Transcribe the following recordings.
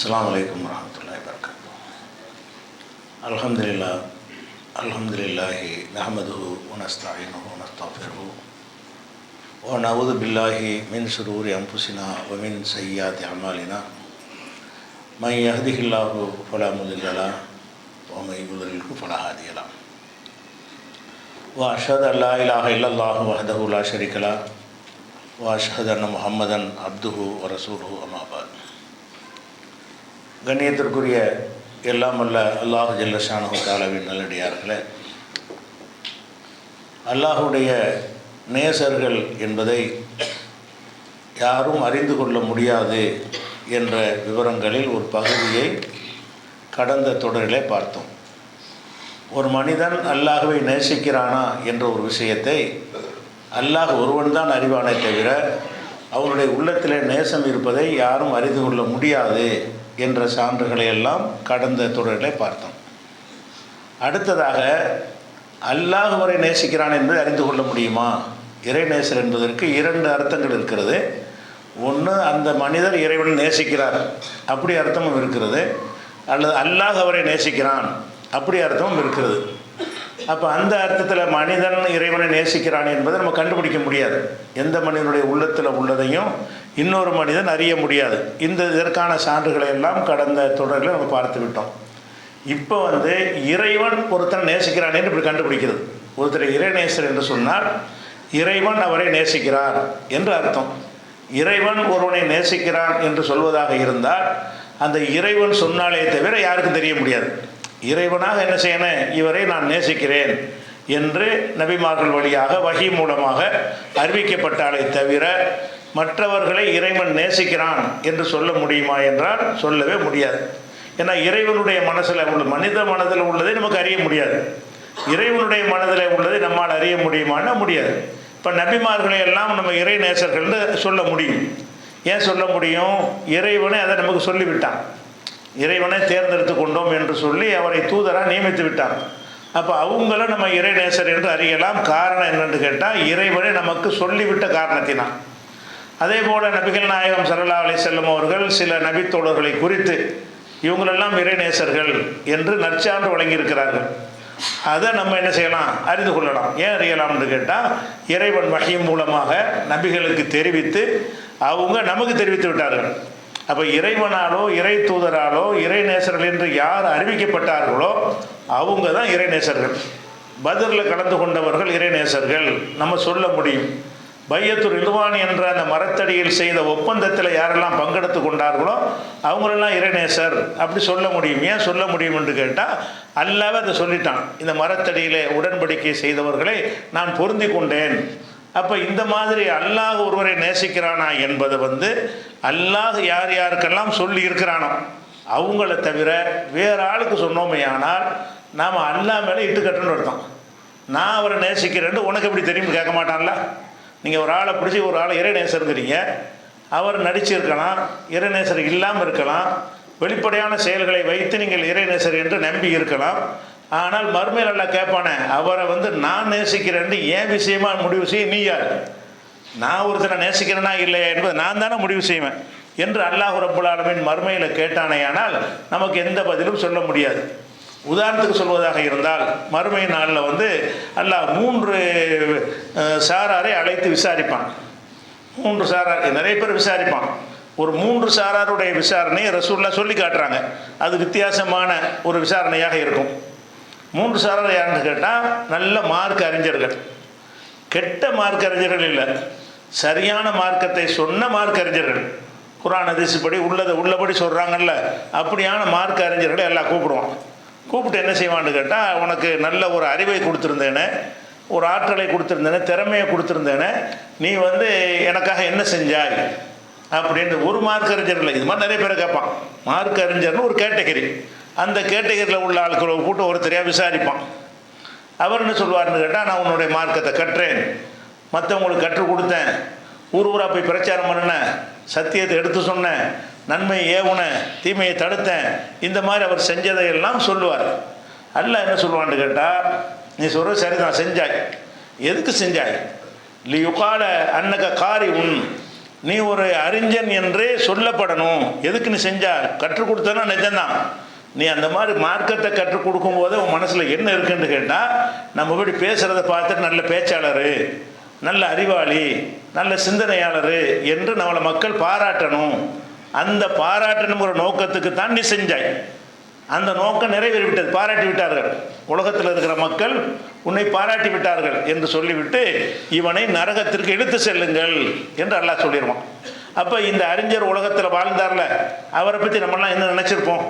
அஸ்ஸலாமு அலைக்கும் வரஹ்மத்துல்லாஹி வபரகாத்துஹு. அல்ஹம்துலில்லாஹி நஹ்மதுஹு வ நஸ்தஈனுஹு வ நஸ்தக்ஃபிருஹு வ நஊது பில்லாஹி மின் ஷுரூரி அன்ஃபுஸினா வ மின் ஸய்யிஆத்தி அமாலினா. மை யஹ்திஹில்லாஹு ஃபலா முதில்ல லஹு வ மை யுضلில்ஹு ஃபலா ஹாதிய லஹு. வ அஷ்ஹது அன் லா இலாஹ இல்லல்லாஹு வஹ்தஹு லா ஷரீக லஹு வ அஷ்ஹது அன்ன முஹம்மதன் அப்துஹு வ ரசூலுஹு அம்மா பஅத். கண்ணியத்திற்குரிய எல்லாம் வல்ல அல்லாஹு ஜல்ல ஷானஹு தஆலாவின் நல்லடியார்களே, அல்லாஹுடைய நேசர்கள் என்பதை யாரும் அறிந்து கொள்ள முடியாது என்ற விவரங்களில் ஒரு பகுதியை கடந்த தொடரிலே பார்த்தோம். ஒரு மனிதன் அல்லாஹ்வை நேசிக்கிறானா என்ற ஒரு விஷயத்தை அல்லாஹ் ஒருவன் தான் அறிவானே தவிர அவனுடைய உள்ளத்திலே நேசம் இருப்பதை யாரும் அறிந்து கொள்ள முடியாது என்ற சான்றுகளை எல்லாம் கடந்த தொடரிலே பார்த்தோம். அடுத்ததாக அல்லாஹ் அவரை நேசிக்கிறான் என்பதை அறிந்து கொள்ள முடியுமா? இறைநேசர் என்பதற்கு இரண்டு அர்த்தங்கள் இருக்கிறது. ஒன்று, அந்த மனிதர் இறைவனை நேசிக்கிறார், அப்படி அர்த்தமும் இருக்கிறது. அல்லது அல்லாஹ் அவரை நேசிக்கிறான், அப்படி அர்த்தமும் இருக்கிறது. அப்போ அந்த அர்த்தத்தில் மனிதன் இறைவனை நேசிக்கிறான் என்பதை நம்ம கண்டுபிடிக்க முடியாது. எந்த மனிதனுடைய உள்ளத்தில் உள்ளதையும் இன்னொரு மனிதன் அறிய முடியாது. இதற்கான சான்றுகளை எல்லாம் கடந்த தொடரில் நம்ம பார்த்து விட்டோம். இப்போ இறைவன் ஒருத்தன் நேசிக்கிறான் என்று இப்படி கண்டுபிடிக்கிறது. ஒருத்தர் இறைநேசர் என்று சொன்னால் இறைவன் அவரை நேசிக்கிறார் என்று அர்த்தம். இறைவன் ஒருவனை நேசிக்கிறான் என்று சொல்வதாக இருந்தால் அந்த இறைவன் சொன்னாலே தவிர யாருக்கும் தெரிய முடியாது. இறைவனாக என்ன செய்யணும், இவரை நான் நேசிக்கிறேன் என்று நபிமார்கள் வழியாக வஹி மூலமாக அறிவிக்கப்பட்டாலே தவிர மற்றவர்களை இறைவன் நேசிக்கிறான் என்று சொல்ல முடியுமா என்றால் சொல்லவே முடியாது. ஏன்னா இறைவனுடைய மனசில் உள்ள, மனித மனதில் உள்ளதை நமக்கு அறிய முடியாது. இறைவனுடைய மனதில் உள்ளதை நம்மால் அறிய முடியுமான்னா முடியாது. இப்போ நபிமார்களை எல்லாம் நம்ம இறை நேசர்கள்னு சொல்ல முடியும். ஏன் சொல்ல முடியும்? இறைவனை அதை நமக்கு சொல்லிவிட்டான். இறைவனை தேர்ந்தெடுத்து கொண்டோம் என்று சொல்லி அவரை தூதராக நியமித்து விட்டார். அப்போ அவங்கள நம்ம இறைநேசர் என்று அறியலாம். காரணம் என்னென்று கேட்டால் இறைவனை நமக்கு சொல்லிவிட்ட காரணத்தினால். அதே போல் நபிகள் நாயகம் ஸல்லல்லாஹு அலைஹி வஸல்லம் அவர்கள் சில நபித்தோழர்களை குறித்து இவங்களெல்லாம் இறைநேசர்கள் என்று நற்சான்று வழங்கியிருக்கிறார்கள். அதை நம்ம என்ன செய்யலாம், அறிந்து கொள்ளலாம். ஏன் அறியலாம்னு கேட்டால் இறைவன் வஹி மூலமாக நபிகளுக்கு தெரிவித்து அவங்க நமக்கு தெரிவித்து விட்டார்கள். அப்போ இறைவனாலோ இறை தூதராலோ இறைநேசர்கள் என்று யார் அறிவிக்கப்பட்டார்களோ அவங்க தான் இறைநேசர்கள். பத்ரில் கலந்து கொண்டவர்கள் இறைநேசர்கள் நம்ம சொல்ல முடியும். பையத்துர் ரிதுவான் என்ற அந்த மரத்தடியில் செய்த ஒப்பந்தத்தில் யாரெல்லாம் பங்கெடுத்து கொண்டார்களோ அவங்களெல்லாம் இறைநேசர் அப்படி சொல்ல முடியும். ஏன் சொல்ல முடியும் என்று கேட்டால் அல்லாஹ் அதை சொல்லிட்டான். இந்த மரத்தடியில் உடன்படிக்கை செய்தவர்களை நான் பொருந்தி கொண்டேன். அப்போ இந்த மாதிரி அல்லாஹ் ஒருவரை நேசிக்கிறானா என்பதை அல்லாஹ் யார் யாருக்கெல்லாம் சொல்லி இருக்கிறானோ அவங்கள தவிர வேறு ஆளுக்கு சொன்னோமே ஆனால் நாம் அல்லாஹ் மேலே இட்டுக்கட்டுன்னு அர்த்தம். நான் அவரை நேசிக்கிறேன்னு உனக்கு எப்படி தெரியும்னு கேட்க மாட்டான்ல. நீங்கள் ஒரு ஆளை பிடிச்சி ஒரு ஆளை இறைநேசருங்கிறீங்க, அவர் நடிச்சிருக்கலாம், இறைநேசர் இல்லாமல் இருக்கலாம், வெளிப்படையான செயல்களை வைத்து நீங்கள் இறைநேசர் என்று நம்பி இருக்கலாம். ஆனால் மறுமையில் அல்லாஹ் கேட்பானே, அவரை நான் நேசிக்கிறேன்னு ஏன் விஷயமா முடிவு செய்ய நீ யார்? நான் ஒருத்தனை நேசிக்கிறேனா இல்லையா என்பதை நான் தானே முடிவு செய்வேன் என்று அல்லாஹ் ரப்புல் ஆலமீன் மறுமையில் கேட்டானேயானால் நமக்கு எந்த பதிலும் சொல்ல முடியாது. உதாரணத்துக்கு சொல்வதாக இருந்தால் மறுமை நாளில் அல்லாஹ் 3 சாராரை அழைத்து விசாரிப்பான். 3 சாரார், நிறைய பேர் விசாரிப்பான். ஒரு 3 சாராருடைய விசாரணையை ரசூலுல்லாஹ் சொல்லி காட்டுறாங்க. அது வித்தியாசமான ஒரு விசாரணையாக இருக்கும். 3 சாரார் யாருன்னு கேட்டால் நல்ல மார்க் அறிஞர்கள், கெட்ட மார்க் அறிஞர்கள் இல்லை, சரியான மார்க்கத்தை சொன்ன மார்க் அறிஞர்கள், குர்ஆன் ஹதீஸ் படி உள்ளதை உள்ளபடி சொல்கிறாங்கல்ல, அப்படியான மார்க் அறிஞர்களை எல்லாம் கூப்பிடுவான். கூப்பிட்டு என்ன செய்வான்னு கேட்டால், உனக்கு நல்ல ஒரு அறிவை கொடுத்துருந்தேனே, ஒரு ஆற்றலை கொடுத்துருந்தேனே, திறமையை கொடுத்துருந்தேனே, நீ எனக்காக என்ன செஞ்சாய் அப்படின்னு ஒரு மார்க் அறிஞர்கள். இது மாதிரி நிறைய பேரை கேட்பான். மார்க் அறிஞர்னு ஒரு கேட்டகரி, அந்த கேட்டகரியில் உள்ள ஆட்களை கூட்டு ஒருத்தரையாக விசாரிப்பான். அவர் என்ன சொல்வார்னு கேட்டால், நான் உன்னுடைய மார்க்கத்தை கற்றேன், மற்றவங்களுக்கு கற்றுக் கொடுத்தேன், ஊர் ஊராக போய் பிரச்சாரம் பண்ணினேன், சத்தியத்தை எடுத்து சொன்னேன், நன்மையை ஏவுனேன், தீமையை தடுத்தேன், இந்த மாதிரி அவர் செஞ்சதையெல்லாம் சொல்லுவார். அல்லாஹ் என்ன சொல்லுவான்னு கேட்டால், நீ சொல்கிற சரிதான், செஞ்சாய். எதுக்கு செஞ்சாய்? லியுகால அன்னக காரி உன், நீ ஒரு அறிஞன் என்று சொல்லப்படணும். எதுக்கு நீ செஞ்சா? கற்றுக் கொடுத்தனா நிஜம்தான். நீ அந்த மாதிரி மார்க்கத்தை கற்றுக் கொடுக்கும்போது உன் மனசில் என்ன இருக்குன்னு கேட்டால், நம்ம இப்படி பேசுகிறத பார்த்துட்டு நல்ல பேச்சாளர், நல்ல அறிவாளி, நல்ல சிந்தனையாளர் என்று நம்மளை மக்கள் பாராட்டணும். அந்த பாராட்டணுங்கிற நோக்கத்துக்கு தான் நீ செஞ்சாய். அந்த நோக்கம் நிறைவேறிவிட்டது, பாராட்டி விட்டார்கள். உலகத்தில் இருக்கிற மக்கள் உன்னை பாராட்டி விட்டார்கள் என்று சொல்லிவிட்டு இவனை நரகத்திற்கு இழுத்து செல்லுங்கள் என்று அல்லாஹ் சொல்லிடுவான். அப்போ இந்த அறிஞர் உலகத்தில் வாழ்ந்தார்ல, அவரை பற்றி நம்மளாம் என்ன நினச்சிருப்போம்?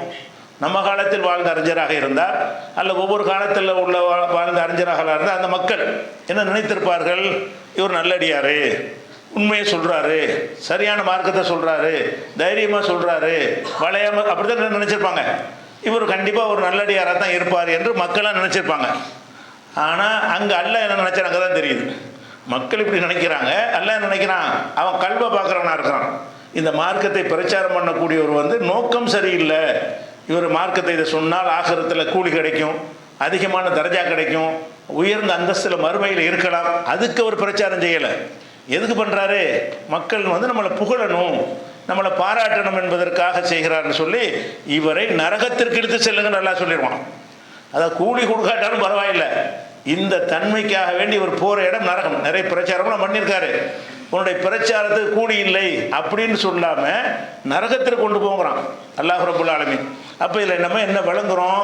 நம்ம காலத்தில் வாழ்ந்த அறிஞராக இருந்தால், அல்ல ஒவ்வொரு காலத்தில் உள்ள வாழ்ந்த அறிஞராக இருந்தால் அந்த மக்கள் என்ன நினைத்திருப்பார்கள்? இவர் நல்லடியார், உண்மையை சொல்கிறாரு, சரியான மார்க்கத்தை சொல்கிறாரு, தைரியமாக சொல்கிறாரு, வளையாமல், அப்படி தான் நினச்சிருப்பாங்க. இவர் கண்டிப்பாக ஒரு நல்லடியாராக தான் இருப்பார் என்று மக்களாக நினச்சிருப்பாங்க. ஆனால் அங்கே அல்லாஹ் என்ன நினச்சாங்க தான் தெரியுது. மக்கள் இப்படி நினைக்கிறாங்க, அல்லாஹ் என்ன நினைக்கிறான்? அவன் கல்வை பார்க்குறவனாக இருக்கிறான். இந்த மார்க்கத்தை பிரச்சாரம் பண்ணக்கூடியவர் நோக்கம் சரியில்லை. இவர் மார்க்கத்தை இதை சொன்னால் ஆகிரத்தில் கூலி கிடைக்கும், அதிகமான தர்ஜா கிடைக்கும், உயர்ந்த அந்தஸ்தில் மறுமையில் இருக்கலாம், அதுக்கு அவர் பிரச்சாரம் செய்யலை. எதுக்கு பண்ணுறாரு? மக்கள் நம்மளை புகழணும், நம்மளை பாராட்டணும் என்பதற்காக செய்கிறார்னு சொல்லி இவரை நரகத்திற்கு இழுத்து செல்லுங்க நல்லா சொல்லிடுவான். அதாவது கூலி கொடுக்காட்டாலும் பரவாயில்லை, இந்த தன்மைக்காக வேண்டி இவர் போகிற இடம் நரகம். நிறைய பிரச்சாரம்லாம் பண்ணியிருக்காரு. உன்னுடைய பிரச்சாரத்துக்கு கூலி இல்லை அப்படின்னு சொல்லாமல் நரகத்திற்கு கொண்டு போகிறான் அல்லாஹ் ரப்புல் ஆலமீன். அப்போ இதில் நம்ம என்ன விளங்குறோம்?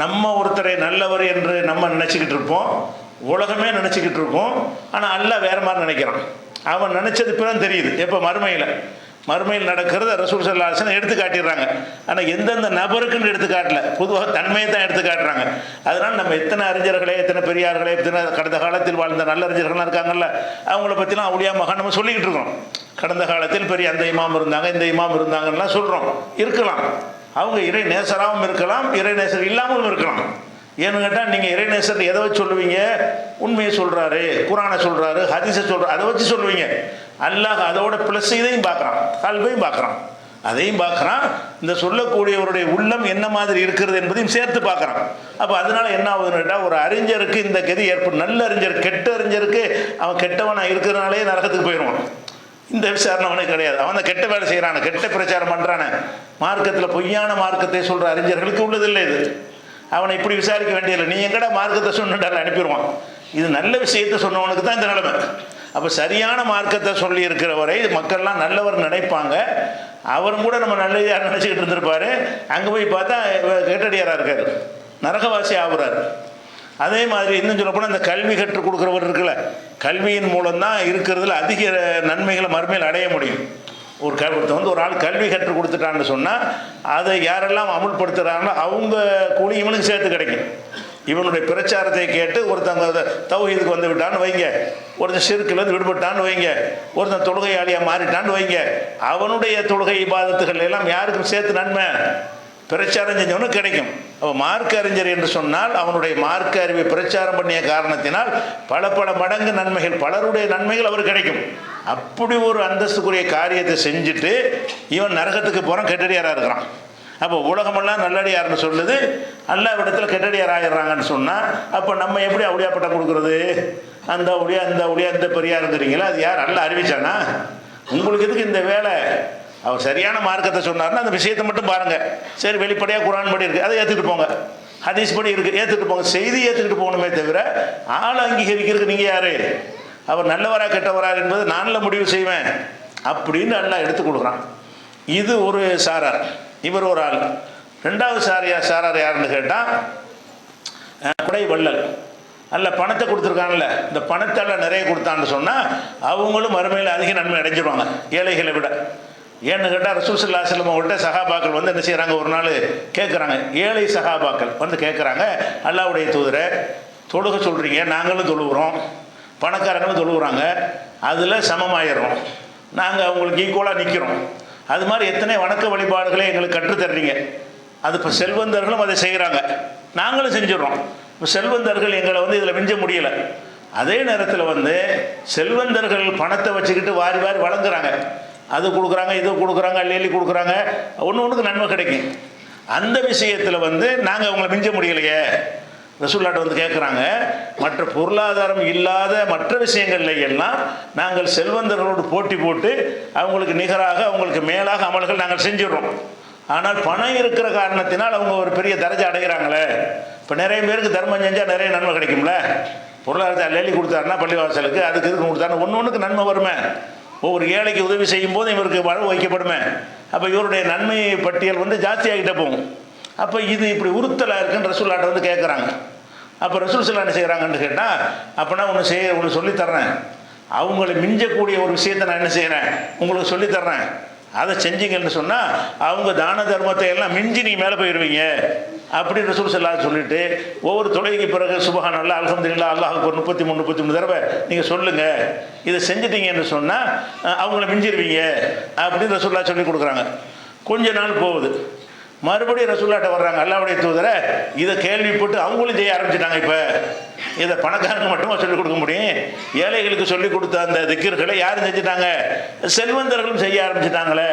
நம்ம ஒருத்தரை நல்லவர் என்று நம்ம நினச்சிக்கிட்டு இருப்போம், உலகமே நினச்சிக்கிட்டு இருக்கோம். ஆனால் அல்லாஹ் வேறு மாதிரி நினைக்கிறான். அவன் நினச்சது இப்போ தான் தெரியுது. எப்போ? மறுமையில் நடக்கிறத ரசூல் ஸல்லல்லாஹு அலைஹி வஸல்லம் எடுத்து காட்டிடுறாங்க. ஆனால் எந்தெந்த நபருக்குன்னு எடுத்து காட்டல, பொதுவாக தன்மையை தான் எடுத்து காட்டுறாங்க. அதனால் நம்ம எத்தனை அறிஞர்களே, எத்தனை பெரியார்களே, எத்தனை கடந்த காலத்தில் வாழ்ந்த நல்ல அறிஞர்கள்லாம் இருக்காங்கல்ல, அவங்கள பற்றிலாம் அவுலியா மகான் நம்ம சொல்லிக்கிட்டு இருக்கோம். கடந்த காலத்தில் பெரிய அந்த இமாம் இருந்தாங்க, இந்த இமாம் இருந்தாங்கலாம் சொல்கிறோம். இருக்கலாம், அவங்க இறை நேசராகவும் இருக்கலாம், இறை நேசர் இல்லாமலும் இருக்கலாம். ஏன்னு கேட்டால், நீங்கள் இறைநேசர் எதை வச்சு சொல்லுவீங்க? உண்மையை சொல்கிறாரு, குரானை சொல்கிறாரு, ஹதீஸை சொல்கிறார், அதை வச்சு சொல்லுவீங்க. அல்லாஹ் அதோட ப்ளஸ் இதையும் பார்க்குறான், கல்வையும் பார்க்குறான், அதையும் பார்க்குறான். இந்த சொல்லக்கூடியவருடைய உள்ளம் என்ன மாதிரி இருக்கிறது என்பதையும் சேர்த்து பார்க்குறான். அப்போ அதனால என்ன ஆகுதுன்னு கேட்டால், ஒரு அறிஞருக்கு இந்த கதி ஏற்படும். நல்ல அறிஞர், கெட்ட அறிஞருக்கு அவன் கெட்டவனாக இருக்கிறனாலே நரகத்துக்கு போயிடுவான். இந்த விசாரணை அவனுக்கு கிடையாது. அவன் தான் கெட்ட வேலை செய்கிறான, கெட்ட பிரச்சாரம் பண்ணுறான, மார்க்கத்தில் பொய்யான மார்க்கத்தை சொல்கிற அறிஞர்களுக்கு உள்ளதில்லை இது. அவனை இப்படி விசாரிக்க வேண்டியதில்லை. நீ எங்கடா மார்க்கத்தை சொன்னால அனுப்பிடுவான். இது நல்ல விஷயத்தை சொன்னவனுக்கு தான் இந்த நிலைமை. அப்போ சரியான மார்க்கத்தை சொல்லி இருக்கிறவரை மக்கள்லாம் நல்லவர் நினைப்பாங்க. அவரும் கூட நம்ம நல்லதாக நினச்சிக்கிட்டு இருந்திருப்பார். அங்கே போய் பார்த்தா கேட்டடியாராக இருக்கார், நரகவாசி ஆகுறாரு. அதே மாதிரி இன்னும் சொல்லப்போனால் இந்த கல்வி கற்றுக் கொடுக்குறவர் இருக்குல்ல, கல்வியின் மூலம்தான் இருக்கிறதுல அதிக நன்மைகளை மறுமையில் அடைய முடியும். ஒருத்தன் ஒரு ஆள் கல்வி கற்றுக் கொடுத்துட்டான்னு சொன்னால் அதை யாரெல்லாம் அமுல்படுத்துகிறாங்களோ அவங்க கூலி இவனுக்கு சேர்த்து கிடைக்கும். இவனுடைய பிரச்சாரத்தை கேட்டு ஒருத்தங்க தௌஹீதுக்கு வந்து விட்டான்னு வைங்க, ஒருத்தன் ஷிர்க்லேருந்து விடுபட்டான்னு வைங்க, ஒருத்தன் தொழுகையாளியாக மாறிட்டான்னு வைங்க, அவனுடைய தொழுகை இபாதத்துகள் எல்லாம் யாருக்கும் சேர்த்து நன்மை பிரச்சாரம் செஞ்சவனுக்கு கிடைக்கும். அவன் மார்க்க அறிஞர் என்று சொன்னால் அவனுடைய மார்க்க அறிவை பிரச்சாரம் பண்ணிய காரணத்தினால் பல மடங்கு நன்மைகள், பலருடைய நன்மைகள் அவருக்கு கிடைக்கும். அப்படி ஒரு அந்தஸ்துக்குரிய காரியத்தை செஞ்சுட்டு இவன் நரகத்துக்கு போகிறான், கெட்டடியாராக இருக்கிறான். அப்போ உலகமெல்லாம் நல்லடியார்னு சொல்லுது, அல்லாஹ் இடத்துல கெட்டடியார் ஆகிடுறாங்கன்னு சொன்னால் அப்போ நம்ம எப்படி அவுளியா பட்டம் கொடுக்குறது? அந்த அவுளியா இந்த அவுளியா இந்த பெரியாருங்கிறீங்களா? அது யார் அல்லாஹ் அறிவிச்சானா? உங்களுக்கு எதுக்கு இந்த வேலை? அவர் சரியான மார்க்கத்தை சொன்னார்னா அந்த விஷயத்தை மட்டும் பாருங்கள். சரி, வெளிப்படையாக குரான் படி இருக்குது, அதை ஏற்றுக்கிட்டு போங்க. ஹதீஸ் படி இருக்குது, ஏற்றுக்கிட்டு போங்க. செய்தி ஏற்றுக்கிட்டு போகணுமே தவிர ஆள் அங்கீகரிக்கிறதுக்கு நீங்கள் யார்? அவர் நல்லவரா கெட்டவரா என்பது நானில் முடிவு செய்வேன் அப்படின்னு அல்லாஹ் எடுத்து கொடுக்குறான். இது ஒரு சாரார், இவர் ஒரு ஆள். ரெண்டாவது சாரார் யாருன்னு கேட்டால் குடை வள்ளல். அல்ல பணத்தை கொடுத்துருக்காங்கல்ல, இந்த பணத்தால் நிறைய கொடுத்தான்னு சொன்னால் அவங்களும் மறுமையில் அதிக நன்மை அடைஞ்சிருவாங்க ஏழைகளை விட. ஏன்னு கேட்டால் ரசூல் ஸல்லல்லாஹு அலைஹி வஸல்லம் அவங்கள்ட்ட சஹாபாக்கள் வந்து என்ன செய்கிறாங்க? ஒரு நாள் கேட்குறாங்க, ஏழை சஹாபாக்கள் வந்து கேட்குறாங்க, அல்லாஹ்வுடைய தூதரை தொழுக சொல்கிறீங்க, நாங்களும் தொழுகிறோம், பணக்காரங்களும் தொழுகிறாங்க, அதில் சமமாயிடுறோம், நாங்கள் அவங்களுக்கு ஈக்குவலாக நிற்கிறோம், அது மாதிரி எத்தனை வணக்க வழிபாடுகளை எங்களுக்கு கற்றுத்தர்றீங்க, அது இப்போ செல்வந்தர்களும் அதை செய்கிறாங்க, நாங்களும் செஞ்சிடறோம். இப்போ செல்வந்தர்கள் எங்களை வந்து இதில் மிஞ்ச முடியலை. அதே நேரத்தில் வந்து செல்வந்தர்கள் பணத்தை வச்சுக்கிட்டு வாரி வாரி வழங்குறாங்க, அது கொடுக்குறாங்க, இது கொடுக்குறாங்க, அள்ளி கொடுக்குறாங்க, ஒன்றுக்கு நன்மை கிடைக்கும். அந்த விஷயத்தில் வந்து நாங்கள் அவங்களை மிஞ்ச முடியலையே, ரசூலுல்லாஹ்ட்ட வந்து கேட்குறாங்க, மற்ற பொருளாதாரம் இல்லாத மற்ற விஷயங்கள்ல எல்லாம் நாங்கள் செல்வந்தர்களோடு போட்டி போட்டு அவங்களுக்கு நிகராக அவங்களுக்கு மேலாக அமல்கள் நாங்கள் செஞ்சிடறோம். ஆனால் பணம் இருக்கிற காரணத்தினால் அவங்க ஒரு பெரிய தரஜை அடைகிறாங்களே. இப்போ நிறைய பேருக்கு தர்மம் செஞ்சால் நிறைய நன்மை கிடைக்கும்ல. பொருளாதாரத்தை அள்ளி கொடுத்தாருன்னா பள்ளிவாசலுக்கு அதுக்கு இதுக்கு கொடுத்தாருன்னா ஒன்று ஒன்றுக்கு நன்மை வருமே. ஒவ்வொரு ஏழைக்கு உதவி செய்யும் போது இவருக்கு வரவு வைக்கப்படுமே. அப்போ இவருடைய நன்மை பட்டியல் வந்து ஜாஸ்தியாகிட்டே போகும். அப்போ இது இப்படி உறுத்தலாக இருக்குன்னு ரசூலுல்லாஹ்ட்ட வந்து கேட்குறாங்க. அப்போ ரசூல் ஸல்லல்லாஹு அலைஹி வஸல்லம் என்ன செய்கிறாங்கன்னு கேட்டால், அப்போனா ஒன்று சொல்லித்தர்றேன், அவங்களை மிஞ்சக்கூடிய ஒரு விஷயத்தை நான் என்ன செய்கிறேன் உங்களுக்கு சொல்லித்தர்றேன், அதை செஞ்சீங்கன்னு சொன்னால் அவங்க தான தர்மத்தை எல்லாம் மிஞ்சி நீங்கள் மேலே போயிடுவீங்க அப்படின்னு ரசூல் ஸல்லல்லாஹு அலைஹி சொல்லிட்டு ஒவ்வொரு தொழுகைக்கு பிறகு சுப்ஹானல்லாஹ் அல்ஹம்துலில்லாஹ் அல்லாஹ் ஒரு 33 தடவை நீங்கள் சொல்லுங்கள், இதை செஞ்சிட்டீங்கன்னு சொன்னால் அவங்கள மிஞ்சிருவீங்க அப்படின்னு ரசூலுல்லாஹ் சொல்லி கொடுக்குறாங்க. கொஞ்ச நாள் போகுது, மறுபடியும் ரசூலுல்லாஹ்ட்ட வர்றாங்க, அல்லாஹ்வுடைய தூதரை இதை கேள்விப்பட்டு அவங்களும் செய்ய ஆரம்பிச்சிட்டாங்க. இப்போ இதை பணக்காரங்க மட்டுமா சொல்லிக் கொடுக்க முடியும்? ஏழைகளுக்கு சொல்லிக் கொடுத்த அந்த திக்ர்களை யாரும் செஞ்சுட்டாங்க? செல்வந்தர்களும் செய்ய ஆரம்பிச்சிட்டாங்களே.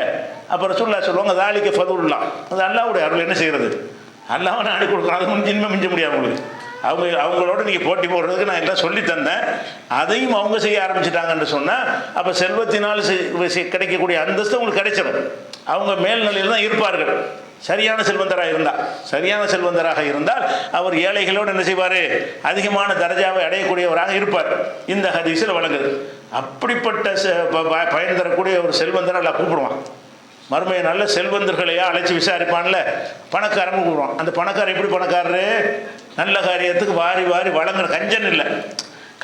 அப்போ ரசூலுல்லாஹ் சொல்லுவாங்க, தாலிக்க ஃபதுலுல்லாஹ், அது அல்லாஹ்வுடைய அருள். என்ன செய்கிறது? அல்லாஹ்வை நாடி கொடுக்குறோம், அது இனிமேல் மிஞ்ச முடியாது உங்களுக்கு. அவங்களோட நீங்கள் போட்டி போடுறதுக்கு நான் எல்லாம் சொல்லி தந்தேன், அதையும் அவங்க செய்ய ஆரம்பிச்சிட்டாங்கன்னு சொன்னால் அப்போ செல்வத்தினால் கிடைக்கக்கூடிய அந்தஸ்து உங்களுக்கு கிடைச்சிடும். அவங்க மேல்நிலையில் தான் இருப்பார்கள். சரியான செல்வந்தராக இருந்தால் அவர் ஏழைகளோடு என்ன செய்வார்? அதிகமான தரஜாவை அடையக்கூடியவராக இருப்பார். இந்த ஹதீஸில் வழங்குது. அப்படிப்பட்ட பயன் தரக்கூடிய ஒரு செல்வந்தரை எல்லாம் கூப்பிடுவான். மறுமையை நல்ல செல்வந்தர்களையா அழைச்சி விசாரிப்பான்ல, பணக்காரங்க கூப்பிடுவான். அந்த பணக்காரர் எப்படி பணக்காரரு? நல்ல காரியத்துக்கு வாரி வாரி வழங்குற கஞ்சன் இல்லை.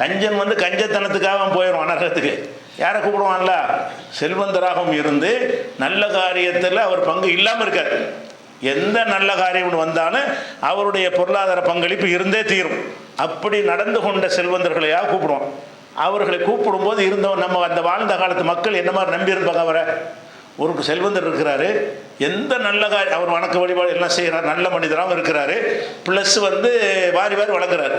கஞ்சன் வந்து கஞ்சத்தனத்துக்காக அவன் போயிடுவான் நரகத்துக்கு. யாரை கூப்பிடுவான்ல? செல்வந்தராகவும் இருந்து நல்ல காரியத்தில் அவர் பங்கு இல்லாமல் இருக்கார். எந்த நல்ல காரியம் வந்தாலும் அவருடைய பொருளாதார பங்களிப்பு இருந்தே தீரும். அப்படி நடந்து கொண்ட செல்வந்தர்களையா கூப்பிடுவோம். அவர்களை கூப்பிடும்போது இருந்தவன் நம்ம அந்த வாழ்ந்த காலத்து மக்கள் என்ன மாதிரி நம்பி இருப்பாங்க அவரை? ஒரு செல்வந்தர் இருக்கிறாரு, எந்த நல்ல காரியம் அவர் வணக்க வழிபாடு எல்லாம் செய்கிறார், நல்ல மனிதராகவும் இருக்கிறாரு, ப்ளஸ் வந்து வாரி வாரி வழங்குறாரு,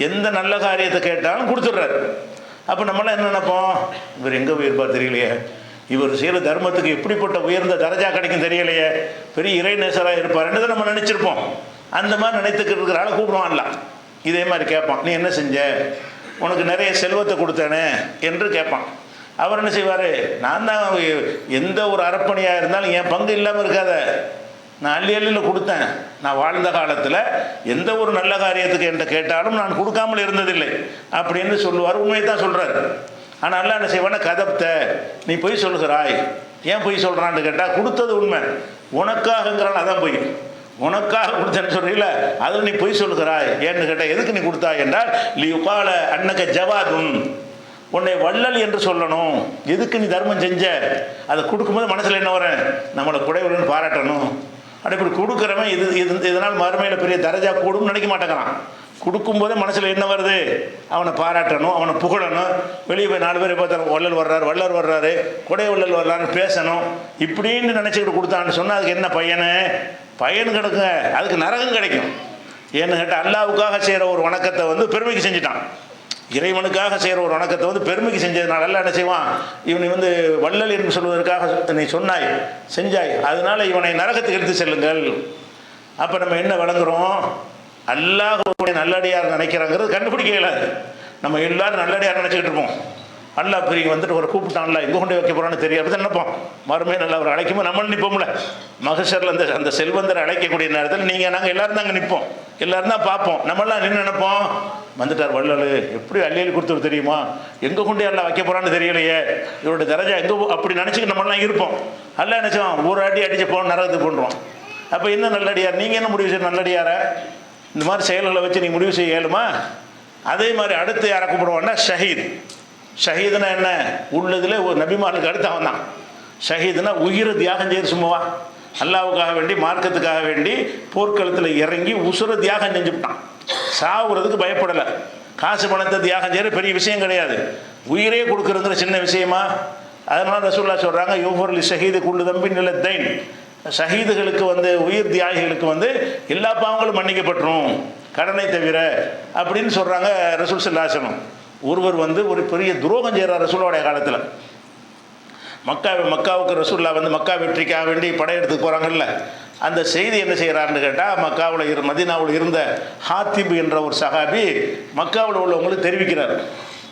எந்த நல்ல காரியத்தை கேட்டாலும் கொடுத்துட்றாரு. அப்போ நம்மளாம் என்ன நினைப்போம்? இவர் எங்கே போயிருப்பார் தெரியலையே, இவர் செய்கிற தர்மத்துக்கு எப்படிப்பட்ட உயர்ந்த தரஜா கிடைக்கும் தெரியலையே, பெரிய இறைநேசராக இருப்பாருன்னு நம்ம நினச்சிருப்போம். அந்த மாதிரி நினைத்துக்கிட்டு இருக்கிற ஆளை கூப்பிடுவான்ல, இதே மாதிரி கேட்பான், நீ என்ன செஞ்ச, உனக்கு நிறைய செல்வத்தை கொடுத்தேனே என்று கேட்பான். அவர் என்ன செய்வார்? நான் தான் எந்த ஒரு அரப்பணியாக இருந்தாலும் என் பங்கு இல்லாமல் இருக்காத, நான் அள்ளியில் கொடுத்தேன். நான் வாழ்ந்த காலத்தில் எந்த ஒரு நல்ல காரியத்துக்கு என்கிட்ட கேட்டாலும் நான் கொடுக்காமல் இருந்ததில்லை அப்படின்னு சொல்லுவார். உண்மையை தான் சொல்கிறார். ஆனால் அல்லாஹ் என்ன செய்வானா, கதப்த, நீ பொய் சொல்கிறாய். ஏன் பொய் சொல்கிறான்னு கேட்டால், கொடுத்தது உண்மை, உனக்காகங்கிறான், அதான் பொய். உனக்காக கொடுத்தேன்னு சொல்கிறீங்கள, அதில் நீ பொய் சொல்கிறாய். ஏன்னு கேட்டால், எதுக்கு நீ கொடுத்தாய் என்றால், லியுகால அன்னக ஜவாதுன், உன்னை வள்ளல் என்று சொல்லணும். எதுக்கு நீ தர்மம் செஞ்ச? அதை கொடுக்கும்போது மனசில் என்ன வரும்? நம்மளை குடைவுடன் பாராட்டணும். அப்படி இப்படி கொடுக்குறவன் இதனால் மறுமையில் பெரிய தரஜா கூடும் நினைக்க மாட்டேங்கிறான். கொடுக்கும்போதே மனசில் என்ன வருது? அவனை பாராட்டணும், அவனை புகழணும். வெளியே போய் 4 பேரை பார்த்தாலும் வள்ளல் வர்றாரு, கொடை வள்ளல் வர்றாருன்னு பேசணும். இப்படின்னு நினச்சிக்கிட்டு கொடுத்தான்னு சொன்னால் அதுக்கு என்ன பயன் கிடைக்குங்க? அதுக்கு நரகம் கிடைக்கும். ஏன்னு கேட்டால், அல்லாவுக்காக செய்கிற ஒரு வணக்கத்தை வந்து பெருமைக்கு செஞ்சுட்டான். இறைவனுக்காக செய்கிற ஒரு வணக்கத்தை வந்து பெருமைக்கு செஞ்சதுனால எல்லாம் என்ன செய்வான்? இவனை வந்து வள்ளல் என்று சொல்வதற்காக நீ சொன்னாய், செஞ்சாய், அதனால இவனை நரகத்துக்கு எடுத்து செல்லுங்கள். அப்போ நம்ம என்ன வழங்குறோம்? அல்லாஹ்வுடைய நல்லடியார் நினைக்கிறாங்கிறது கண்டுபிடிக்க இயலாது. நம்ம எல்லாரும் நல்லடியார் நினச்சிக்கிட்டு இருப்போம். அல்லாஹ் பெரிய வந்துட்டு ஒரு கூப்பிட்டான்ல, எங்கே கொண்டு வைக்க போகிறான்னு தெரியாது தான் நினைப்போம். மறுமையை நல்லா அவர் அழைக்கும்போது நம்மளும் நிற்போம்ல. மகசரில் அந்த செல்வந்தரை அழைக்கக்கூடிய நேரத்தில் நாங்கள் எல்லோரும் தான் அங்கே நிற்போம், எல்லோரும் தான் பார்ப்போம். நம்மளாம் நின்று நினைப்போம், வந்துட்டார் வள்ளல், எப்படி அள்ளி கொடுத்துரு தெரியுமா, எங்கே கொண்டு எல்லாம் வைக்க போகிறான்னு தெரியலையே, இவருடைய தரஜா எங்கே, அப்படி நினச்சிக்கிட்டு நம்மளாம் இருப்போம். அல்ல நினச்சோம் ஒரு அடிச்சு போன நரகத்துக்கு கொண்டுருவோம். அப்போ என்ன நல்லடியார்? நீங்கள் என்ன முடிவு செய்ய? நல்லடியார இந்த மாதிரி செயல்களை வச்சு நீங்கள் முடிவு செய்ய இயலுமா? அதே மாதிரி அடுத்து யாரை கூப்பிடுவோம்னா ஷஹீத். ஷஹீதுனா என்ன? உள்ளதில் ஒரு நபிமாருக்கு அடுத்து அவன் தான். ஷஹீதுனா உயிரை தியாகம் செய்து சும்மாவா, அல்லாவுக்காக வேண்டி மார்க்கத்துக்காக வேண்டி போர்க்களத்தில் இறங்கி உசுரை தியாகம் செஞ்சுவிட்டான். சாவுறதுக்கு பயப்படலை. காசு பணத்தை தியாகம் செய்கிற பெரிய விஷயம் கிடையாது, உயிரே கொடுக்குறதுங்கிற சின்ன விஷயமா? அதனால ரசூலுல்லாஹ் சொல்கிறாங்க, யூஃபர்லி ஷஹீது குல்லு தம்பின் நிலத்தைன், ஷஹீதுகளுக்கு வந்து உயிர் தியாகிகளுக்கு வந்து எல்லா பாவங்களும் மன்னிக்கப்பட்டுரும், கடனை தவிர அப்படின்னு சொல்கிறாங்க ரசூல் ஸல்லல்லாஹு அலைஹி வஸல்லம். ஒருவர் வந்து ஒரு பெரிய துரோகம் செய்கிறார் ரசூலுடைய காலத்தில். மக்காவுக்கு ரசூலுல்லாஹ் வந்து மக்கா வெற்றிக்காக வேண்டி படையெடுத்து போகிறாங்கல்ல, அந்த செய்தி என்ன செய்கிறாருன்னு கேட்டால், மக்காவில் மதீனாவில் இருந்த ஹாத்திப் என்ற ஒரு சஹாபி மக்காவில் உள்ளவங்களுக்கு தெரிவிக்கிறார்.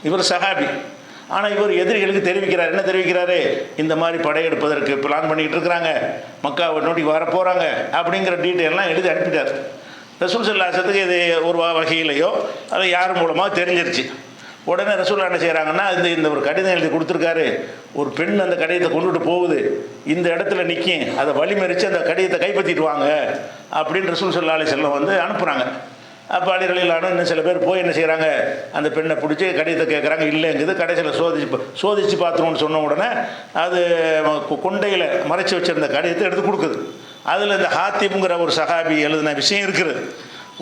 இவர் சஹாபி, ஆனால் இவர் எதிரிகளுக்கு தெரிவிக்கிறார். என்ன தெரிவிக்கிறாரு? இந்த மாதிரி படையெடுப்பதற்கு பிளான் பண்ணிகிட்டு இருக்கிறாங்க, மக்காவை நோட்டி வர போகிறாங்க அப்படிங்கிற டீட்டெயிலாம் எழுதி அனுப்பிட்டார். ரசூல் ஸல்லல்லாஹு அலைஹி வஸல்லத்துக்கு இது ஒரு வகையிலையோ அது யார் மூலமாக தெரிஞ்சிருச்சு. உடனே ரசூல் என்ன செய்கிறாங்கன்னா, இந்த ஒரு கடிதம் எழுதி கொடுத்துருக்காரு, ஒரு பெண் அந்த கடிதத்தை கொண்டுட்டு போகுது, இந்த இடத்துல நிற்கும், அதை வழிமறித்து அந்த கடிதத்தை கைப்பற்றிட்டு வாங்க அப்படின்னு ரசூல் ஸல்லல்லாஹு அலைஹி வஸல்லம் வந்து அனுப்புகிறாங்க. அப்போ அலிரலியல்லாஹு இன்னும் சில பேர் போய் என்ன செய்கிறாங்க, அந்த பெண்ணை பிடிச்சி கடிதத்தை கேட்குறாங்க, இல்லைங்குது. கடைசியில் சோதிச்சு பார்த்துருவோன்னு சொன்ன உடனே அது கொண்டையில் மறைச்சி வச்சுருந்த கடிதத்தை எடுத்து கொடுக்குது. அதில் இந்த ஹாத்திப்ங்கிற ஒரு சஹாபி எழுதின விஷயம் இருக்குது.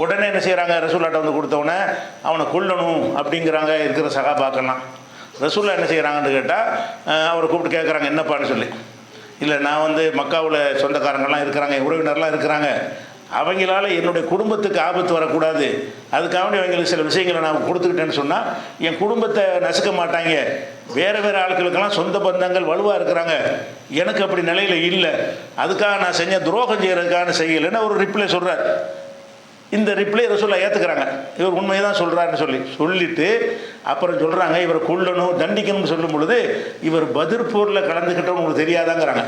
உடனே என்ன செய்கிறாங்க, ரசூல்லாட்ட வந்து கொடுத்தவுடனே அவனை கொல்லணும் அப்படிங்கிறாங்க இருக்கிற சஹாபாக்கெல்லாம். ரசூல்லா என்ன செய்கிறாங்கன்னு கேட்டால், அவரை கூப்பிட்டு கேட்குறாங்க, என்னப்பான்னு சொல்லி. இல்லை, நான் வந்து மக்காவில் சொந்தக்காரங்கள்லாம் இருக்கிறாங்க, உறவினர்லாம் இருக்கிறாங்க, அவங்களால என்னுடைய குடும்பத்துக்கு ஆபத்து வரக்கூடாது, அதுக்காக அவங்களுக்கு சில விஷயங்களை நான் கொடுத்துக்கிட்டேன்னு சொன்னால் என் குடும்பத்தை நசுக்க மாட்டாங்க. வேறு ஆட்களுக்கெல்லாம் சொந்த பந்தங்கள் வலுவாக இருக்கிறாங்க, எனக்கு அப்படி நிலையில் இல்லை, அதுக்காக நான் செஞ்ச துரோகம் செய்கிறதுக்கான செய்யலைன்னு ஒரு ரிப்ளை சொல்கிறார். இந்த ரிப்ளை ரசூலுல்லாஹ் ஏற்றுக்கிறாங்க, இவர் உண்மையை தான் சொல்கிறாருன்னு சொல்லிட்டு அப்புறம் சொல்கிறாங்க, இவரை கொல்லணும் தண்டிக்கணும்னு சொல்லும் பொழுது, இவர் பத்ர் போரில் கலந்துக்கிட்டவங்க உங்களுக்கு தெரியாதாங்கிறாங்க.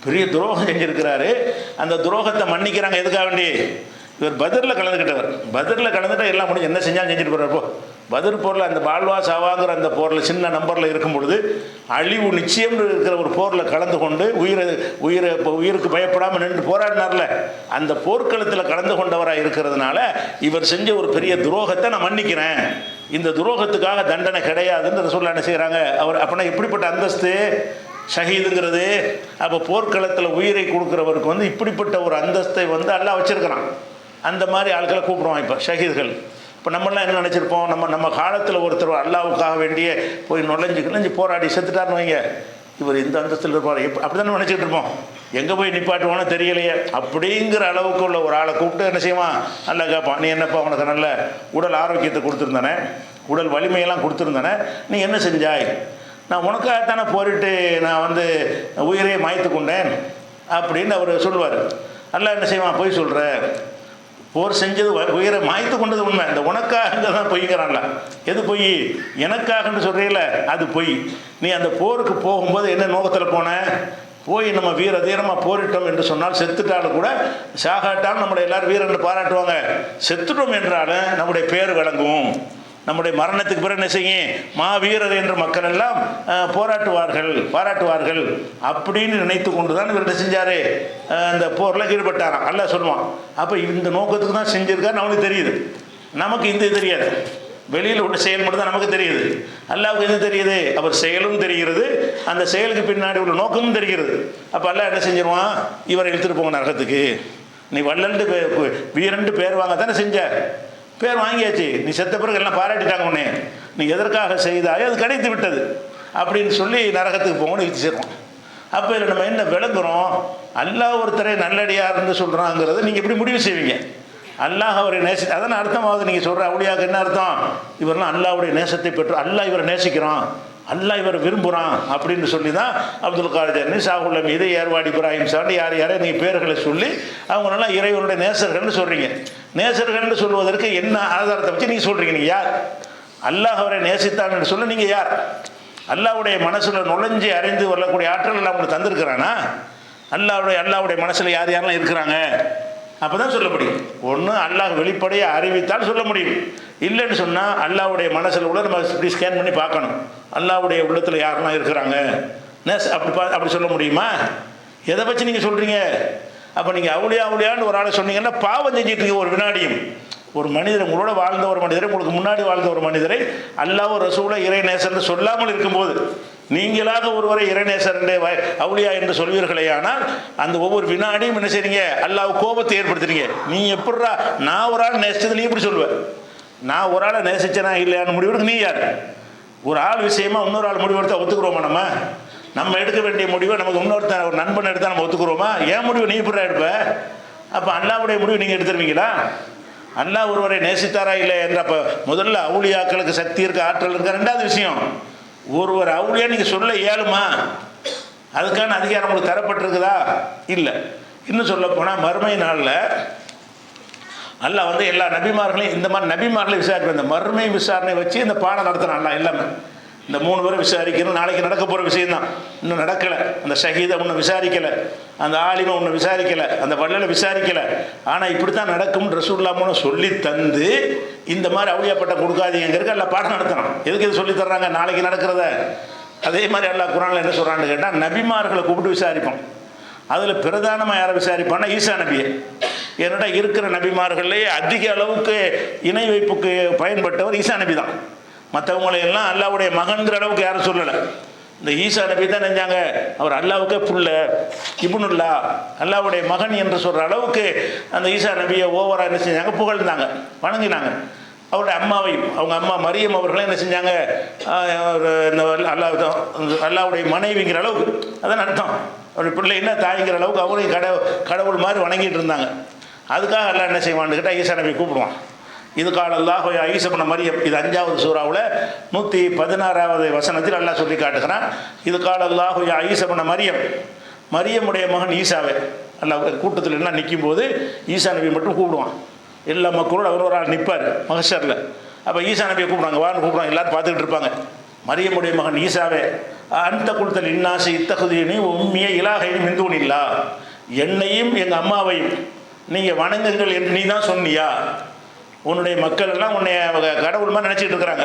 பெரிய துரோகம் செஞ்சுருக்கிறாரு, அந்த துரோகத்தை மன்னிக்கிறாங்க. எதுக்காக வேண்டி? இவர் பத்ரில் கலந்துக்கிட்டவர், பத்ரில் கலந்துட்டால் எல்லாம் முடிஞ்சு என்ன செஞ்சாலும் செஞ்சுட்டு போகிறார். பத்ர் போரில் அந்த பால்வா சாவாங்கிற அந்த போரில் சின்ன நம்பரில் இருக்கும் பொழுது அழிவு நிச்சயம் இருக்கிற ஒரு போரில் கலந்து கொண்டு உயிருக்கு பயப்படாமல் நின்று போராடினார்ல, அந்த போர்க்களத்தில் கலந்து கொண்டவராக இருக்கிறதுனால இவர் செஞ்ச ஒரு பெரிய துரோகத்தை நான் மன்னிக்கிறேன், இந்த துரோகத்துக்காக தண்டனை கிடையாதுன்னு ரசூலுல்லாஹ் என்ன செய்கிறாங்க. அவர் அப்படின்னா எப்படிப்பட்ட அந்தஸ்து ஷஹீதுங்கிறது? அப்போ போர்க்களத்தில் உயிரை கொடுக்குறவருக்கு வந்து இப்படிப்பட்ட ஒரு அந்தஸ்தை வந்து அல்லாஹ் வச்சுருக்கிறான். அந்த மாதிரி ஆட்களை கூப்பிடுவான் இப்போ ஷஹீதுகள். இப்போ நம்மளாம் என்ன நினச்சிருப்போம், நம்ம காலத்தில் ஒருத்தர் அல்லாவுக்காக வேண்டிய போய் நுழைஞ்சு போராடி செத்துட்டார்னு வைங்க, இவர் இந்த அந்தஸ்தில் இருப்பார், அப்படி தானே நினச்சிட்டு இருப்போம். எங்கே போய் நிப்பாட்டுவோன்னு தெரியலையே அப்படிங்கிற அளவுக்கு உள்ள ஒரு ஆளை கூப்பிட்டு என்ன செய்வான், நல்லா கேட்பான், நீ என்னப்பா உனக்கு நல்ல உடல் ஆரோக்கியத்தை கொடுத்துருந்தானே, உடல் வலிமையெல்லாம் கொடுத்துருந்தானே, நீ என்ன செஞ்சாய்? நான் உனக்காகத்தானே போரிட்டு நான் வந்து உயிரையை மாய்த்து கொண்டேன் அப்படின்னு அவர் சொல்லுவார். அல்லாஹ் என்ன செய்வான், பொய் சொல்கிற, போர் செஞ்சது உயிரை மாய்த்து கொண்டது உண்மை, இந்த உனக்காக தான் பொய்ங்கிறான்ல. எது பொய்? எனக்காகன்னு சொல்கிறீங்கள, அது பொய். நீ அந்த போருக்கு போகும்போது என்ன நோக்கத்தில் போன? போய் நம்ம வீர தீரமாக போரிட்டோம் என்று சொன்னால், செத்துட்டாலும் கூட சாகாட்டாலும் நம்மளை எல்லாரும் வீரன்னு பாராட்டுவாங்க, செத்துட்டோம் என்றாலும் நம்முடைய பேர் விளங்கும், நம்முடைய மரணத்துக்கு பிறகு என்ன செய்யும், மாவீரர் என்று மக்கள் எல்லாம் பாராட்டுவார்கள் அப்படின்னு நினைத்து கொண்டு தான் இவர் என்ன செஞ்சார், அந்த போரில் ஈடுபட்டாராம். அல்லாஹ் சொல்லுவான். அப்போ இந்த நோக்கத்துக்கு தான் செஞ்சுருக்காரு, அவனுக்கு தெரியுது, நமக்கு இந்த தெரியாது. வெளியில் உள்ள செயல் மட்டும் தான் நமக்கு தெரியுது, அல்லாஹ்வுக்கு எது தெரியுது, அவர் செயலும் தெரிகிறது, அந்த செயலுக்கு பின்னாடி உள்ள நோக்கமும் தெரிகிறது. அப்போ அல்லாஹ் என்ன செஞ்சிருவான், இவரை இழுத்துட்டு போங்க நரகத்துக்கு, நீ வல்லண்டு வீரண்டு பேர் வாங்க தானே செஞ்ச, பேர் வாங்கியாச்சு, நீ செத்த பிறகு எல்லாம் பாராட்டிட்டாங்க உடனே, நீ எதற்காக செய்தாயோ அது கிடைத்து விட்டது அப்படின்னு சொல்லி நரகத்துக்கு போகணும்னு இழுத்துச்சிடுறோம். அப்போ இதில் நம்ம என்ன விளங்குறோம், அல்லாஹ் ஒருத்தரை நல்லடியார்னு சொல்கிறாங்கிறத நீங்கள் எப்படி முடிவு செய்வீங்க? அல்லாஹ் அவரை அதான அர்த்தமாவது. நீங்கள் சொல்கிற அவுலியாவுக்கு என்ன அர்த்தம், இவரெல்லாம் அல்லாஹ்வுடைய நேசத்தை பெற்று அல்லாஹ் இவரை நேசிக்கிறான், அல்லாஹ் இவரை விரும்புகிறான் அப்படின்னு சொல்லி தான் அப்துல் காதர் ஷாஹுல் மீது ஏர்வாடி இப்ராஹிம் சாண்டி யாரையும் நீங்கள் பேர்களை சொல்லி அவங்களெல்லாம் இறைவனுடைய நேசர்கள்னு சொல்கிறீங்க. நேசர்கள்னு சொல்வதற்கு என்ன ஆதாரத்தை வச்சு நீங்கள் சொல்கிறீங்க? நீங்கள் யார்? அல்லாஹ் அவரை நேசித்தான்னு சொல்ல நீங்கள் யார்? அல்லாஹ்வுடைய மனசில் நுழைஞ்சி அறிந்து வரக்கூடிய ஆற்றல் எல்லாம் உங்களுக்கு தந்திருக்கிறானா? அல்லாஹ்வுடைய மனசில் யார் யாரெல்லாம் இருக்கிறாங்க அப்போ தான் சொல்ல முடியும். ஒன்று அல்லாஹ் வெளிப்படையாக அறிவித்தால் சொல்ல முடியும், இல்லைன்னு சொன்னால் அல்லாஹ்வுடைய மனசில் உள்ள நம்ம இப்படி ஸ்கேன் பண்ணி பார்க்கணும், அல்லாஹ்வுடைய உள்ளத்தில் யாரெல்லாம் இருக்கிறாங்க அப்படி சொல்ல முடியுமா? எதை வச்சு நீங்கள் சொல்கிறீங்க? அப்போ நீங்கள் அவுளியான்னு ஒரு ஆளை சொன்னீங்கன்னா பாவம் செஞ்சிட்ருக்கீங்க. ஒரு வினாடியும் ஒரு மனிதர் உங்களோட வாழ்ந்த ஒரு மனிதரை, உங்களுக்கு முன்னாடி வாழ்ந்த ஒரு மனிதரை அல்லாஹ் ரசூலை இறை நேசர்னு சொல்லாமல் இருக்கும்போது நீங்களாக ஒருவரை இறைநேசர் அவுலியா என்று சொல்வீர்களே, ஆனால் அந்த ஒவ்வொரு வினாடியும் என்ன செய்றீங்க, அல்லாஹ் கோபத்தை ஏற்படுத்துறீங்க. நீ எப்படா நான் ஒரு ஆள் நேசிச்சது நீ எப்படி சொல்லுவ? நான் ஒரு ஆளை நேசிச்சேனா இல்லையான்னு முடிவெடுக்க நீ யார்? ஒரு ஆள் விஷயமா இன்னொரு ஆள் முடிவெடுத்தா ஒத்துக்குறோமா? நம்ம எடுக்க வேண்டிய முடிவை நமக்கு இன்னொருத்தர் ஒரு நண்பன் எடுத்தால் நம்ம ஒத்துக்குறோமா? ஏன் முடிவு நீ இப்படி எடுப்ப? அப்போ அல்லாஹ்வுடைய முடிவு நீங்கள் எடுத்துருவீங்களா? அல்லாஹ் ஒருவரை நேசித்தாரா இல்லை என்ற அப்போ முதல்ல அவுலியாக்களுக்கு சக்தி இருக்க, ஆற்றல் இருக்க. ரெண்டாவது விஷயம், ஒருவர் அவுலியா நீங்கள் சொல்ல இயலுமா? அதுக்கான அதிகாரம் உங்களுக்கு தரப்பட்டிருக்குதா? இல்லை. இன்னும் சொல்லப்போனால் மறுமை நாளில் அல்லாஹ் வந்து எல்லா நபிமார்களையும் இந்த மாதிரி நபிமார்களையும் விசாரிப்பேன். இந்த மறுமை விசாரணை வச்சு இந்த பாடம் நடத்தினான் அல்லாஹ் எல்லாமே. இந்த 3 பேரும் விசாரிக்கணும். நாளைக்கு நடக்க போகிற விஷயம்தான், இன்னும் நடக்கலை. அந்த ஷஹீதை ஒன்றும் விசாரிக்கலை, அந்த ஆலிமை ஒன்றும் விசாரிக்கலை, அந்த வள்ளலை விசாரிக்கலை. ஆனால் இப்படி தான் நடக்கும் ரசூலுல்லாஹ்னு சொல்லி தந்து இந்த மாதிரி அவுளியாப்பட்ட கொடுக்காதீங்கிறதுக்கு எல்லாம் பாடம் நடத்தணும். எதுக்கு இது சொல்லி தர்றாங்க? நாளைக்கு நடக்கிறத. அதே மாதிரி அல்லாஹ் குர்ஆனில் என்ன சொல்கிறான்னு கேட்டால், நபிமார்களை கூப்பிட்டு விசாரிப்போம். அதில் பிரதானமாக யாரை விசாரிப்பான்னா ஈசா நபியை. என்னடா இருக்கிற நபிமார்கள்லேயே அதிக அளவுக்கு இணை வைப்புக்கு பயன்பட்டவர் ஈசா நபி தான். மற்றவங்களையெல்லாம் அல்லாவுடைய மகன்கிற அளவுக்கு யாரும் சொல்லலை. இந்த ஈசா நபி தான் நினைஞ்சாங்க அவர் அல்லாவுக்கே புள்ள, இப்னுல்லா, அல்லாவுடைய மகன் என்று சொல்கிற அளவுக்கு அந்த ஈசா நபியை ஓவராக என்ன செஞ்சாங்க? புகழ்ந்தாங்க, வணங்கினாங்க. அவருடைய அம்மாவையும், அவங்க அம்மா மரியம் அவர்களையும் என்ன செஞ்சாங்க? அல்லாவுடைய மனைவிங்கிற அளவுக்கு, அதான் அர்த்தம். அவருடைய பிள்ளை என்ன தாய்ங்கிற அளவுக்கு அவரையும் கடவுள் மாதிரி வணங்கிட்டு இருந்தாங்க. அதுக்காக எல்லாம் என்ன செய்வான்னு கேட்டால் ஈசா நபி கூப்பிடுவான். இது கால அல்லாஹ் ஈசா இப்னு மரியம், இது 5வது சூறாவில் 116வது வசனத்தில் அல்லாஹ் சொல்லி காட்டுகிறான். இது கால அல்லாஹ் ஈசா இப்னு மரியம், மரியமுடைய மகன் ஈசாவை அல்லாஹ் கூட்டத்தில் எல்லாம் நிற்கும் போது ஈசா நபி மட்டும் கூப்பிடுவான். எல்லா மக்களோடு அவர் ஒரு ஆள் நிற்பார் மஹ்ஷரில். அப்போ ஈசா நபியை கூப்பிடுவாங்க, வான்னு கூப்பிடுவாங்க. எல்லோரும் பார்த்துக்கிட்டு இருப்பாங்க. மரியமுடைய மகன் ஈசாவே, அந்த குழுத்தல் இன்னாசி இத்தகுதியினி உம்மிய இலாகையும் மிந்தூனில்லா, என்னையும் எங்கள் அம்மாவையும் நீங்கள் வணங்குங்கள் என்று நீ தான் சொன்னியா? உன்னுடைய மக்கள் எல்லாம் உன்னை கடவுள் மாதிரி நினச்சிக்கிட்டு இருக்கிறாங்க,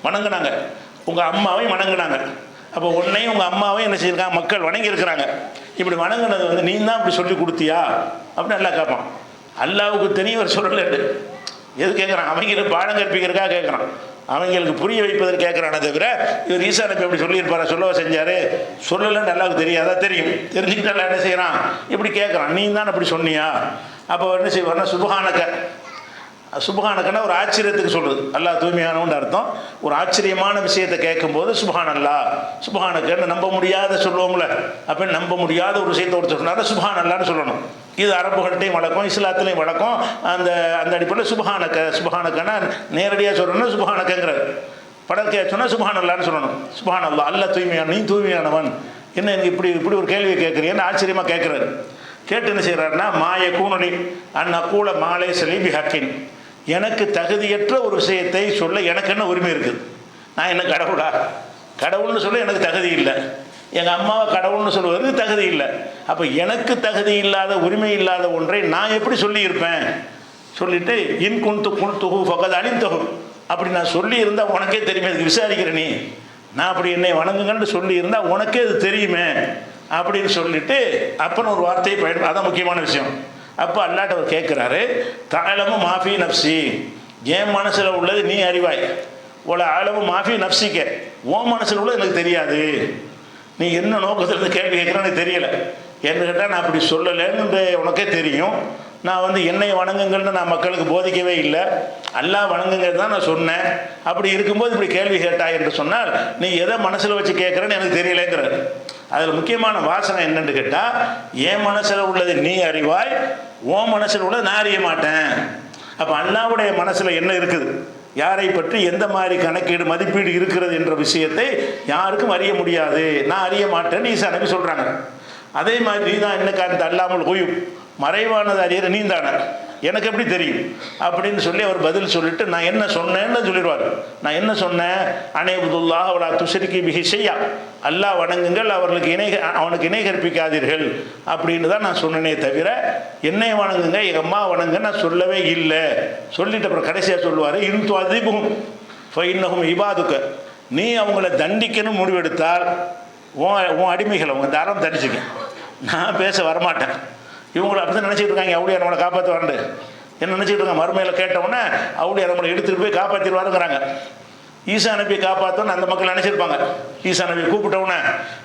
வணங்குனாங்க. உங்கள் அம்மாவையும் வணங்குனாங்க. அப்போ உன்னையும் உங்கள் அம்மாவையும் என்ன செஞ்சிருக்காங்க? மக்கள் வணங்கி இருக்கிறாங்க. இப்படி வணங்குனது வந்து நீ தான் இப்படி சொல்லி கொடுத்தியா அப்படின்னு நல்லா கேட்பான். அல்லாவுக்கு தெரியவர் சொல்லலை. எது கேட்குறான்? அவங்களுக்கு பாடம் கற்பிக்கிறதுக்காக கேட்குறான், அவங்களுக்கு புரிய வைப்பதற்கு கேட்குறானே தவிர இவர் ஈசா நபி எப்படி சொல்லியிருப்பாரா? சொல்லவா செஞ்சார்? சொல்லலைன்னு அல்லாவுக்கு தெரியாதா? தெரியும். தெரிஞ்சுக்கிட்டு எல்லாம் என்ன செய்கிறான்? இப்படி கேட்குறான், நீ தான் அப்படி சொன்னியா? அப்போ என்ன செய்வார்னா சுபஹானக்கன்னா ஒரு ஆச்சரியத்துக்கு சொல்லுது. அல்லாஹ் தூய்மையானவன்னு அர்த்தம். ஒரு ஆச்சரியமான விஷயத்தை கேட்கும்போது சுபஹான் அல்லாஹ், சுபஹானக்கன்னு நம்ப முடியாத சொல்லுவோம்ல, அப்போ நம்ப முடியாத ஒரு விஷயத்தை ஒருத்தர் சொன்னாலும் சுபஹான் அல்லான்னு சொல்லணும். இது அரபுகள்கிட்டையும் வழக்கம், இஸ்லாத்துலேயும் வழக்கம். அந்த அடிப்படையில் சுபஹானக்கன்னா நேரடியாக சொல்லணும் சுபஹானக்கங்கிறது. படற்கையாக சொன்னால் சுபஹான் அல்லான்னு சொல்லணும். சுபஹான் அல்லாஹ், அல்லா தூய்மையான, நீ தூய்மையானவன், என்ன எனக்கு இப்படி ஒரு கேள்வியை கேட்குறீன்னு ஆச்சரியமாக கேட்குறாரு. கேட்டு என்ன செய்கிறாருன்னா, மாய கூணொலி அந்நக்கூல மாலை செலிபி ஹக்கின், எனக்கு தகுதியற்ற ஒரு விஷயத்தை சொல்ல எனக்கு என்ன உரிமை இருக்குது? நான் என்ன கடவுளா? கடவுள்னு சொல்ல எனக்கு தகுதி இல்லை. எங்கள் அம்மாவை கடவுள்னு சொல்வதற்கு தகுதி இல்லை. அப்போ எனக்கு தகுதி இல்லாத, உரிமை இல்லாத ஒன்றை நான் எப்படி சொல்லியிருப்பேன்? சொல்லிவிட்டு இன் குன்து குன்துஹு ஃபகத் அலிம்தஹு, அப்படி நான் சொல்லியிருந்தால் உனக்கே தெரியுமே, அதுக்கு விசாரிக்கிற நீ, நான் அப்படி என்னை வணங்குங்கன்னு சொல்லியிருந்தால் உனக்கே அது தெரியுமே அப்படின்னு சொல்லிவிட்டு அப்பன்னு ஒரு வார்த்தையை பயன்படுத்த. அதான் முக்கியமான விஷயம். அப்போ அல்லாட்ட அவர் கேட்குறாரு, தஅலமு மாஃபி நஃப்ஸி, என் மனசில் உள்ளது நீ அறிவாய், உல அலமு மாஃபி நஃப்ஸிக்க, உன் மனசில் உள்ளது எனக்கு தெரியாது. நீ என்ன நோக்கத்தில் கேள்வி கேட்குறேன்னு எனக்கு தெரியலை. என்ன கேட்டால் நான் அப்படி சொல்லலைன்னு உனக்கே தெரியும். நான் வந்து என்னை வணங்குங்கள்னு நான் மக்களுக்கு போதிக்கவே இல்லை, அல்லாஹ் வணங்குங்கிறது தான் நான் சொன்னேன். அப்படி இருக்கும்போது இப்படி கேள்வி கேட்டாய் என்று சொன்னால் நீ எதை மனசில் வச்சு கேட்குறேன்னு எனக்கு தெரியலைங்கிறார். அதில் முக்கியமான வாசனை என்னென்னு கேட்டால், என் மனசில் உள்ளது நீ அறிவாய், உன் மனசில் உள்ளது நான் அறிய மாட்டேன். அப்போ அல்லாஹ்வுடைய மனசில் என்ன இருக்குது, யாரை பற்றி எந்த மாதிரி கணக்கீடு மதிப்பீடு இருக்கிறது என்ற விஷயத்தை யாருக்கும் அறிய முடியாது, நான் அறிய மாட்டேன்னு ஈசா நபி சொல்கிறாங்க. அதே மாதிரி நீ தான் என்னக்கா அந்த அல்லாமல் குயூப், மறைவானது அறியிற நீ தானே, எனக்கு எப்படி தெரியும் அப்படின்னு சொல்லி அவர் பதில் சொல்லிட்டு நான் என்ன சொன்னேன்னு சொல்லிடுவார். நான் என்ன சொன்னேன்? அனைபுதுல்லாஹ் அவளா துஷரிக்கி பிஹி ஷையா, அல்லாஹ் வணங்குங்கள், அவனுக்கு இணை கற்பிக்காதீர்கள் அப்படின்னு தான் நான் சொன்னேனே தவிர என்னை வணங்குங்க, எங்கள் அம்மா வணங்க நான் சொல்லவே இல்லை. சொல்லிட்டு அப்புறம் கடைசியாக சொல்லுவார், இன்து அதிபும் ஃபைன்னஹும் இபாதுக்க, நீ அவங்கள தண்டிக்கணும் முடிவெடுத்தால் உன் அடிமைகளை உங்கள் தாரம் தண்டிச்சுக்க, நான் பேச வரமாட்டேன். இவங்களை அப்படி தான் நினச்சிட்டு இருக்காங்க, அவுளியா நம்மளை காப்பாற்றுவாண்டு என்ன நினச்சிட்டு இருக்காங்க. மறுமையில் கேட்டவுடனே அவுளியா நம்மளை எடுத்துகிட்டு போய் காப்பாற்றிடுவாருங்கிறாங்க. ஈசா நபியை காப்பாற்றோன்னு அந்த மக்கள் நினச்சிருப்பாங்க. ஈசா நபியை கூப்பிட்டவுடனே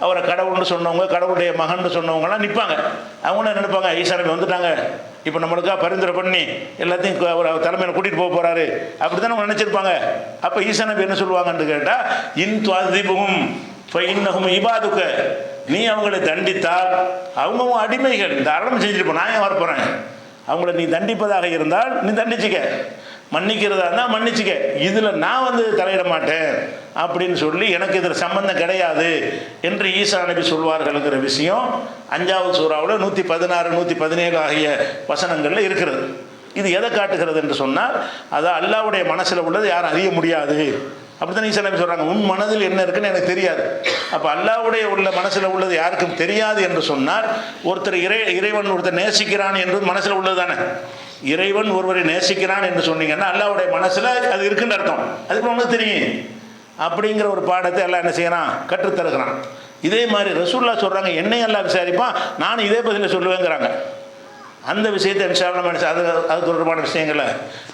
அவரை கடவுள்னு சொன்னவங்க, கடவுளுடைய மகன் சொன்னவங்கலாம் நிற்பாங்க. அவங்களும் நினைப்பாங்க, ஈசா நபி வந்துட்டாங்க, இப்போ நம்மளுக்காக பரிந்துரை பண்ணி எல்லாத்தையும் அவர் தலைமையில் கூட்டிகிட்டு போக போகிறாரு, அப்படி தான் நம்ம நினச்சிருப்பாங்க. அப்போ ஈசா நபி என்ன சொல்லுவாங்கன்னு கேட்டால், இன் துஅதிபுஹும் ஃபைன்னஹும் இபாதுக்க, நீ அவங்களை தண்டித்தால் அவங்க அடிமைகள், தாராளம் செஞ்சுட்டு போ, நான் ஏன் வரப்போகிறேன், அவங்கள நீ தண்டிப்பதாக இருந்தால் நீ தண்டிச்சிக்க, மன்னிக்கிறதா இருந்தால் மன்னிச்சுக்க, இதில் நான் வந்து தலையிட மாட்டேன் அப்படின்னு சொல்லி எனக்கு இதில் சம்பந்தம் கிடையாது என்று ஈசா நபி சொல்வார்கள்ங்கிற விஷயம் 5வது சூறாவில் 116 117 ஆகிய வசனங்களில் இருக்கிறது. இது எதை காட்டுகிறது என்று சொன்னால், அதான் அல்லாஹ்வுடைய மனசில் உள்ளது யாரும் அறிய முடியாது. அப்படி தான் ஈசா நபி சொல்கிறாங்க, உன் மனதில் என்ன இருக்குன்னு எனக்கு தெரியாது. அப்போ அல்லாஹ்வுடைய உள்ள மனசில் உள்ளது யாருக்கும் தெரியாது என்று சொன்னால், ஒருத்தர் இறைவன் ஒருத்தர் நேசிக்கிறான் என்று மனசில் உள்ளது தானே. இறைவன் ஒருவரை நேசிக்கிறான் என்று சொன்னீங்கன்னா அல்லாஹ்வுடைய மனசில் அது இருக்குன்னு அர்த்தம். அதுக்கு உனக்கு தெரியும். அப்படிங்கிற ஒரு பாடத்தை எல்லாம் என்ன செய்யறான், கற்றுத்தருகிறான். இதே மாதிரி ரசூலுல்லாஹ் சொல்கிறாங்க, என்னை எல்லாம் விசாரிப்பான், நானும் இதே பதிலை சொல்லுவேங்கிறாங்க. அந்த விஷயத்தை இன்ஷா அல்லாஹ் அது தொடர்பான விஷயங்களை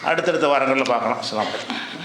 அடுத்தடுத்த வாரங்களில் பார்க்கலாம். அஸ்ஸலாமு அலைக்கும்.